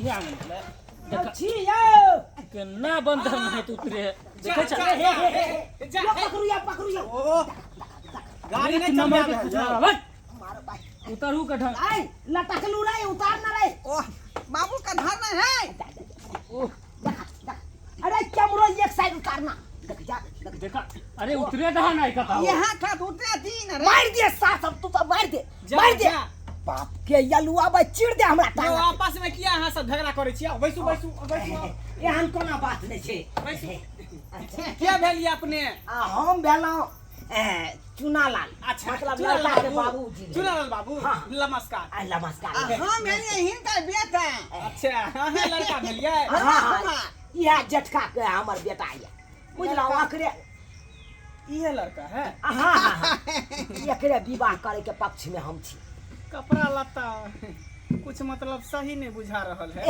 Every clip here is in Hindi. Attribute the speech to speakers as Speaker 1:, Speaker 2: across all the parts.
Speaker 1: उठे आ गेलै देखा
Speaker 2: छी यौ
Speaker 1: केना बंदर में तू उतरे देखे छ
Speaker 2: पकड़ू ओ गाड़ी नहीं
Speaker 1: नंबर के
Speaker 2: चल
Speaker 1: मारो भाई उतरू का ढंग
Speaker 2: आई लटकलू रे उतार ना रे ओह बाबू का धर ना है
Speaker 1: ओह
Speaker 2: अरे कैमरा एक साइड उतारना
Speaker 1: देखा अरे उतरे कहां नहीं का
Speaker 2: यहां का उतरे दिन रे मार दे साथ अब तू तो मार दे बाप के यलुआ बा चिड़ दे हमरा टांग आपस में किया हां सब झगड़ा करे छिया बैसू एहन कोना बात नहीं छे बैसू अच्छा क्या भेलिए अपने हम भेलौ चुनालाल
Speaker 3: अच्छा
Speaker 2: मतलब लड़का के बाबूजी
Speaker 3: चुनालाल बाबू नमस्कार
Speaker 2: नमस्कार
Speaker 3: हम भेलिए हिनका बेटा अच्छा हां लड़का भेलिए
Speaker 2: हां यह जेठका के हमर बेटा है बुझलौ आखरे
Speaker 3: ये लड़का है
Speaker 2: हां एकरे विवाह करे के पक्ष में हम छी
Speaker 3: कपड़ा लत्ता कुछ मतलब सही नहीं बुझा रहल है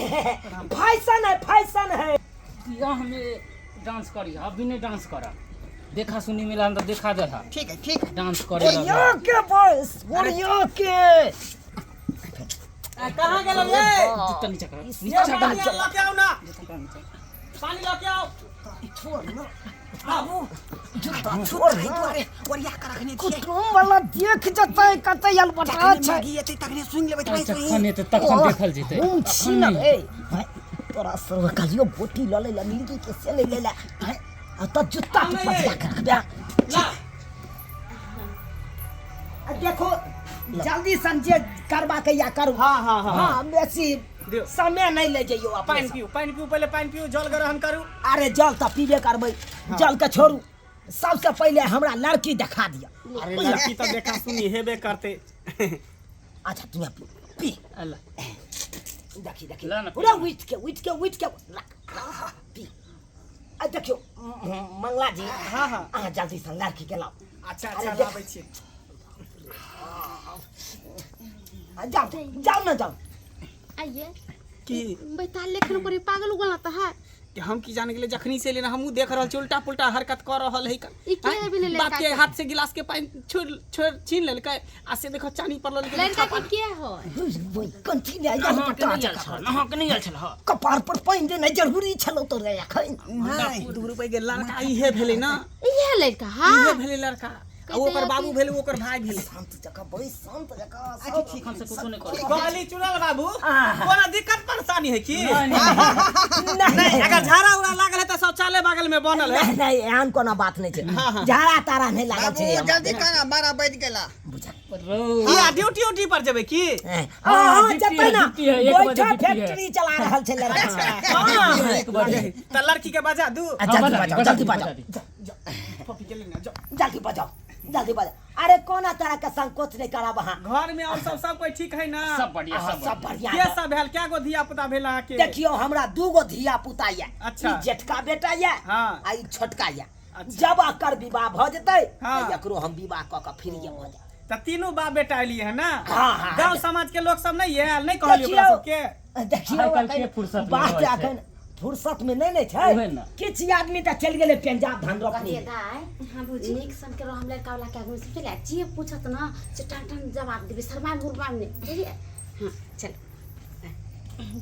Speaker 2: फैशन है
Speaker 1: बियाह में डांस करी अभी नहीं डांस करा देखा सुनी मिला तो देखा दे
Speaker 3: ठीक है
Speaker 1: डांस करे
Speaker 2: यो के बॉस यो के
Speaker 3: कहां गेलो ये
Speaker 1: जूता नीचे कर नीचे
Speaker 3: नीचे लेके आओ ना
Speaker 1: नीचे
Speaker 3: पानी लेके आओ
Speaker 2: छोड़ ना बाबू जूता छोड़ रे तोरे ओरिया कर रखने छिए तुम वाला देख जतै कतै यल बटा छै
Speaker 3: एते तकने सुन लेबै भाई
Speaker 1: तखने त तखन देखल जेतै
Speaker 2: हम छी ना ए तोरा सर्व काजियो बोटी ल ले मिलकी के से ले ले आ त जूता के पटिया कर दे
Speaker 3: ला
Speaker 2: देखो जल्दी संजय करबा के या करू हां बेसी समय नहीं ले जाइयो
Speaker 3: पानी पियो पहले पानी पियो जल ग्रहण करू
Speaker 2: अरे जल त पीबे करबै जल के छोड़ू सबसे पहले हमरा लड़की दिखा दिया
Speaker 3: अरे लड़की तो देखा सुनी हेबे करते
Speaker 2: अच्छा तुम्हें पी
Speaker 1: अल्लाह
Speaker 2: देखी
Speaker 1: ला ना,
Speaker 2: पूरा उठ के पी आ देखियो मंगला जी हां जल्दी से लड़की के लाओ
Speaker 3: अच्छा लाबै छी
Speaker 2: जाओ ना जाओ
Speaker 4: आइए
Speaker 3: की
Speaker 4: बैताल लेखन पर पागल उगला त है
Speaker 3: कि हम की जाने के लिए जखनी से लेना हमहू देख रहल छी उल्टा पुल्टा हरकत कर रहल है
Speaker 4: ई के भी ले
Speaker 3: बाप के हाथ से गिलास के पानी छोड़ छीन लेलकै आ से देखो चानी पर लेके
Speaker 4: लड़का के के हो
Speaker 2: वही कंटिन्यू
Speaker 1: अहाँ के नहीं आयल छल हां
Speaker 2: कपार पर पानी देना जरूरी छलो तो रे अखन
Speaker 3: नहीं 2 रुपए के लड़का इहे भेलै ना
Speaker 4: इहे लड़का हां
Speaker 3: इहे भेलै लड़का आ ओकर बाबू भेलै ओकर भाई भेलै
Speaker 2: शांत जगह बड़ी शांत जगह
Speaker 1: अच्छा ठीक हमसे कुछ नहीं करे
Speaker 3: कहली चुनल बाबू कोनो दिक्कत परेशानी है की
Speaker 2: नहीं
Speaker 3: अगर झाड़ा उड़ा लागल है तो शौचालय बगल में बनल है
Speaker 2: नहीं एहन कोनो बात नहीं छे झाड़ा तारा नहीं लागल छे
Speaker 3: जल्दी करा 12 बज गेला
Speaker 2: बुझा
Speaker 3: हां ड्यूटी पर जेबै की
Speaker 2: हां जतै ना
Speaker 1: 1 बजे
Speaker 2: फैक्ट्री चला रहल छे लड़का
Speaker 1: 1 बजे
Speaker 3: त लड़की के बजा दू
Speaker 2: जल्दी बजाओ
Speaker 3: पपी के लेना
Speaker 2: जल्दी बजाओ अरे कोना तरह का संकोच नहीं करा वहां
Speaker 3: घर में और सब कोई ठीक है ना
Speaker 1: सब बढ़िया
Speaker 2: सब बढ़िया
Speaker 3: के सब भेल क्या गो धिया पुता भेला के
Speaker 2: देखियो हमरा 2 गो धिया पुता ये
Speaker 3: अच्छा।
Speaker 2: ई जेठका बेटा ये
Speaker 3: हां
Speaker 2: आ ई छोटका ये
Speaker 3: अच्छा।
Speaker 2: जब एकर विवाह भ जतै
Speaker 3: हाँ।
Speaker 2: एकरो हम विवाह क के फिर ये भ जाय
Speaker 3: त तीनों बाप बेटा एलिए है ना
Speaker 2: हाँ।
Speaker 3: गांव समाज के लोग सब नहीं है नहीं कहलियो ओकरा सबके
Speaker 2: देखियो
Speaker 1: आजकल के फुर्सत में
Speaker 2: बात
Speaker 1: रहै छै।
Speaker 2: अखन फुर्सत में नहीं छै
Speaker 1: ओहे ना।
Speaker 2: किछ आदमी त चल गेले पंजाब धान रोपनी
Speaker 4: ये दाई हां बुझी नीक सन के हम लड़का वाला के आगू से चले जे पूछत ना से टन जवाब देबे शर्मा गुरबान ने बुझिए हां चल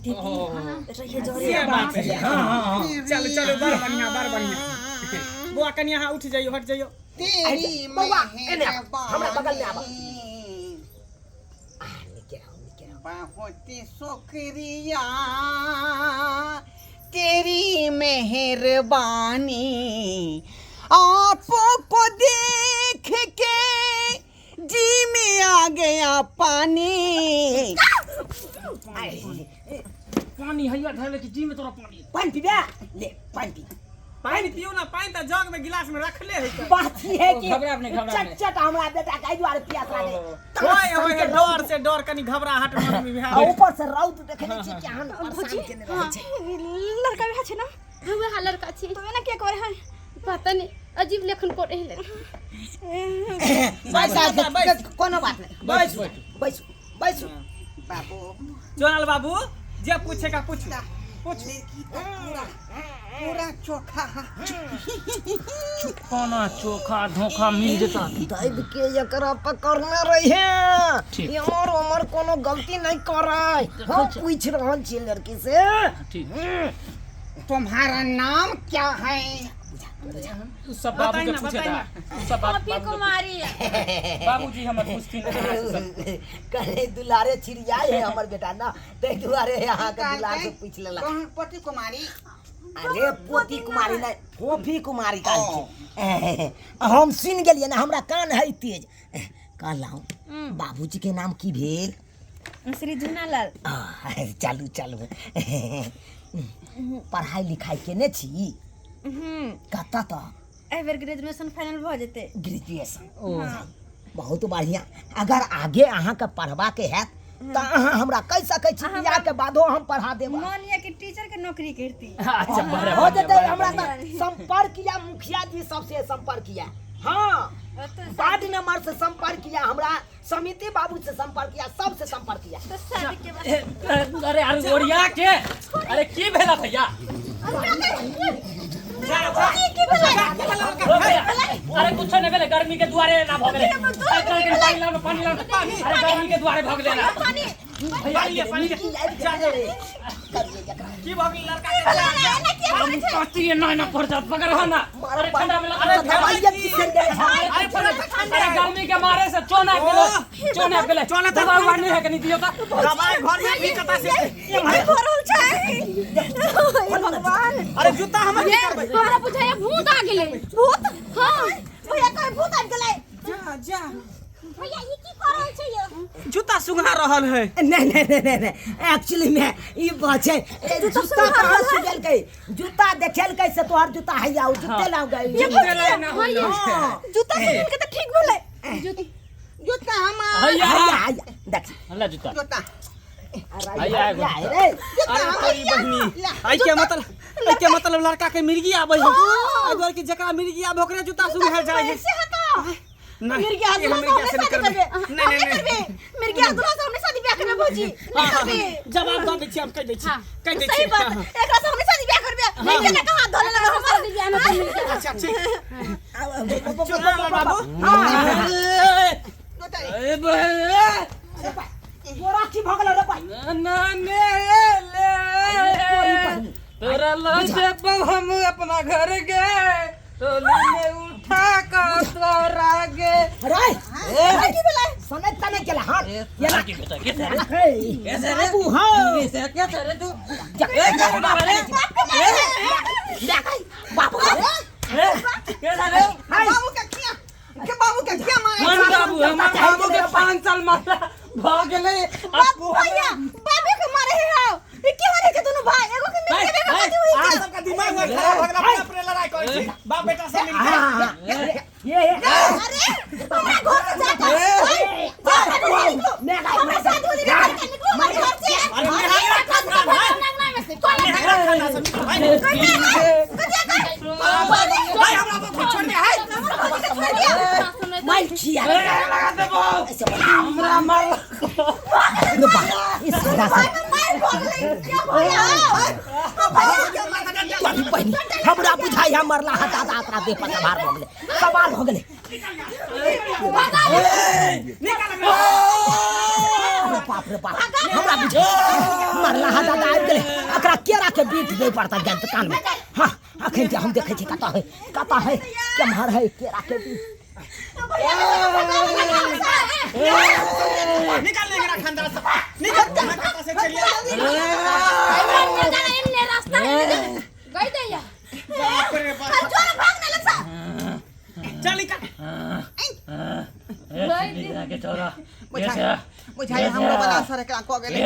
Speaker 4: दीदी हां रहिए जोरे
Speaker 3: ये बात है हां चलो बड़ बढ़िया बुआ कन्या हां उठ जाइयो हट जाइयो
Speaker 2: तेरी बउआ एने हमरा बगल में आबा
Speaker 5: बहुत शुक्रिया तेरी मेहरबानी आपको देख के जी में आ गया पानी
Speaker 1: पानी हैया ढाले कि जी में तोरा
Speaker 2: पानी पीबे ले पानी पी
Speaker 3: पानी पियो ना पानी त जग में गिलास में रखले है
Speaker 2: बात ही है कि
Speaker 1: घबरा नहीं
Speaker 2: चट हमरा बेटा का द्वार प्यास लागे
Speaker 3: ओए डर से डर कनी घबराहट मन में
Speaker 2: आ
Speaker 3: बिहार
Speaker 2: ऊपर से रौद देखने छी कि हम परेशान केने रहे छै
Speaker 4: लड़का भी है ना हम हां लड़का छी तो ना क्या करे है पता नहीं अजीब लेखन को रहे
Speaker 2: कोनो बात नहीं बैस
Speaker 5: बाबू
Speaker 3: जोनाल बाबू जे पूछेगा पूछ
Speaker 5: पूरा चोखा
Speaker 1: खाना चोखा धोखा मिल जेता
Speaker 2: दैव के एकरा पकड़ने रही है
Speaker 1: ठीक।
Speaker 2: हमर हमर कोनो गलती नहीं करे हम पूछ रहल छी लड़की से
Speaker 1: ठीक
Speaker 5: तुम्हारा नाम क्या है
Speaker 1: तू सब बाबू के पूछे था सब
Speaker 4: कॉफी कुमारी
Speaker 1: बाबूजी हमर पूछती
Speaker 2: कहे दुलारे छिड़िया है हमर बेटा ना ते दुआरे यहाँ के दुलार से पूछ लेला
Speaker 5: पति कुमारी
Speaker 2: अरे पोती कुमारी नहीं फोफी कुमारी का हम सुन गेलिए ना हमरा कान है तेज कहलाऊ बाबूजी के नाम की भेल
Speaker 6: श्री झुनालाल
Speaker 2: चालू चालू पढ़ाई लिखाई केने छी कत तो
Speaker 6: एबर ग्रेजुएशन फाइनल भ जेते
Speaker 2: ग्रेजुएशन बहुत बढ़िया अगर आगे अहाँ के पढ़वा के है तो अहाँ हमरा कह सकै छी बियाह के बादो हम पढ़ा देब
Speaker 6: मानिए कि टीचर के नौकरी करती
Speaker 1: अच्छा बड़े
Speaker 2: हो जेते हमरा तो संपर्क किया मुखिया जी सबसे संपर्क किया हाँ वार्ड नंबर से संपर्क किया हमरा समिति बाबू से संपर्क किया सबसे संपर्क किया
Speaker 6: तो शादी के बाद
Speaker 1: अरे अरे ओरिया के अरे की भेला भैया अरे कुछ नहीं भेले गर्मी के दुआरे ना भगले पानी लाओ अरे गर्मी के दुआरे भगले ना भैया पानी के
Speaker 3: की भगल लड़का
Speaker 1: हम कहती है ना पड़ जात पकड़ ना अरे ठंडा में
Speaker 2: अरे दवाइया किसे दे
Speaker 1: अरे गर्मी के मारे से चोना पेले दवा नहीं है कि नहीं दियो का
Speaker 3: दवाई घर में भी कता से
Speaker 6: ये भरल छै भगवान
Speaker 3: अरे जूता हम की करबै
Speaker 4: हमरा बुझाय भूत आ गेलै
Speaker 6: भूत
Speaker 4: हां
Speaker 6: भैया कहे भूत आ गेलै
Speaker 3: जा जा
Speaker 4: भैया ई की कर रहल छै यो
Speaker 3: जूता सुंघा रहल है
Speaker 2: नहीं एक्चुअली में ई बात है जूता कहां से गेल के जूता देखेल के से तोहर जूता है आउ जूते लाग गई
Speaker 1: जूते लाग ना
Speaker 6: जूता से के तो ठीक भेलै
Speaker 5: जूता हम
Speaker 1: भैया
Speaker 2: देख
Speaker 1: हल्ला जूता
Speaker 5: जूता
Speaker 1: भैया
Speaker 2: रे
Speaker 3: अरे तोरी बहनी आई के मतलब लड़का के मिर्गी आबै है आई द्वार की जकरा मिर्गी आबै ओकरे जूता सुंघा जाय है नहीं
Speaker 6: मिर्गी आदमी से नहीं करबे नहीं मिर्गी आदमी से हमने शादी ब्याह करबे भौजी नहीं करबे
Speaker 3: जवाब दऽ दै छी हम कह दै छी कह दै छी
Speaker 6: सही बात एकरा से हमने शादी ब्याह करबे नहीं केना कहां धोले लगा हमर
Speaker 4: बियाह ना
Speaker 3: अच्छा ठीक
Speaker 2: बाबू
Speaker 1: ए बे
Speaker 2: बोरा की भगल रे भाई
Speaker 1: ना ले तोरा लगे हम अपना घर गए तो ने उठा कर तोरा गे
Speaker 2: अरे की बोला सने तने केला हां
Speaker 1: ये ना की बेटा के रे
Speaker 2: कैसे रे बाबू हां
Speaker 1: कैसे क्या करे तू
Speaker 2: बाबू
Speaker 1: कैसा रे
Speaker 5: बाबू का क्या मारे
Speaker 1: मन बाबू हमर बाबू के 5 साल मारा भ गेले अब
Speaker 6: भैया बाबे के मारे है आओ ई की होरे के दोनों भाई एगो के मिल के बेटी हुई
Speaker 3: आ सबका दिमाग में खराब भगला अपने लड़ाई करे छी बाप बेटा से मिल
Speaker 2: ये
Speaker 6: अरे हमरा घर में जाकर मैं हमरा साथ होली निकलो मत घर से
Speaker 3: अरे मेरा खाना भाई मेरा खाना सब भाई भाई हमरा को छोड़ दे हाय
Speaker 2: माइल छिया
Speaker 1: लगा दे हमरा मार
Speaker 2: इस तरह से हमरा बुझाई मरला हटा दाता दे पर सवार हो गेले सवार हो गेले बाप रे बाप हमरा बुझाई मरला हटा दाता आबि गेले एकरा केरा के बीट दे पड़ता गंत कान में हां अखन जे हम देखे छी कता है केम्हर है केरा के बीट
Speaker 3: निकाल ले मेरा खानदान से निकल कहां से चलिए
Speaker 4: इन्ने रास्ता गई दैया
Speaker 3: बाप रे बाप
Speaker 6: चल भागने लग सा
Speaker 3: चल निकल
Speaker 1: के छोरा
Speaker 5: बुझाई हमरो बना सर एकरा को गेले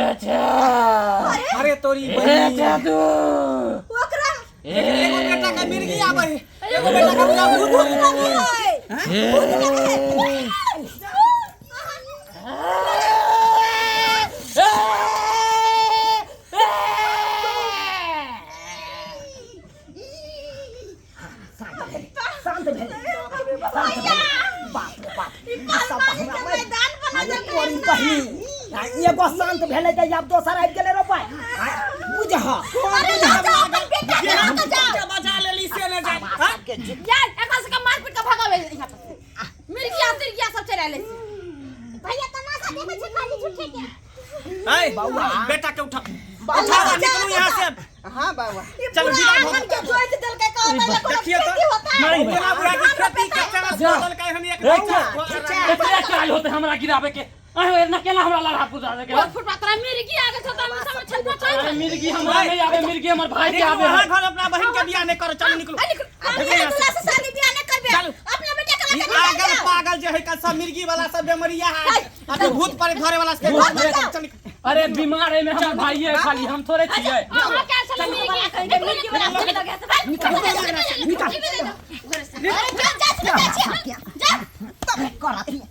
Speaker 3: अरे तोरी बहनी
Speaker 1: तू
Speaker 6: ओकरा
Speaker 3: एगो बेटा का मिर्गी आबै है एगो बेटा का पूरा भूत
Speaker 2: शांत भेले बाप रे बाप
Speaker 6: मैदान बना दे
Speaker 2: बहनी एगो शांत भेले त अब दोसर आबि गेले रो पाय बुझह
Speaker 6: अरे जा जा अपन बेटा के हाथ जा
Speaker 3: बजा लेली से ले जा
Speaker 6: यार एकरा से मार पीट के भगावे यहाँ पर मिर्गिया सब चला ले भैया तमाशा देखे छै खाली झूठे के
Speaker 3: ए बाबा बेटा के उठा निकलू यहां से
Speaker 5: हां बाबा
Speaker 3: चल विदा हो
Speaker 6: मन के जोड़ दल के का
Speaker 3: देखिए तो
Speaker 6: होता है
Speaker 1: नहीं
Speaker 3: बिना बुरा की खेती कच्चा सोदल का हम एक
Speaker 1: इतना क्या होते हमरा गिरावे के अहे ना केना हमरा लड़ा पूजा के
Speaker 6: बहुत फुटपात रहा मिर्गी आगे छ त हम समझ छल पछाई
Speaker 1: अरे मिर्गी हमरा नहीं आवे मिर्गी हमर भाई के आवे
Speaker 3: वहां घर अपना बहन के बियाह नहीं करो चल निकलो
Speaker 6: से शादी ब्याह न करबे अपना बेटा के
Speaker 3: पागल पागल जो है का सब मिर्गी वाला सब बेमरिया है अभी भूत पर घरे वाला से चल
Speaker 1: अरे बीमार है में हमर भाई है खाली हम थोड़े छिए
Speaker 6: हम क्या चल मिर्गी वाला से लगे से निकल अरे जा जा जा
Speaker 2: तब करत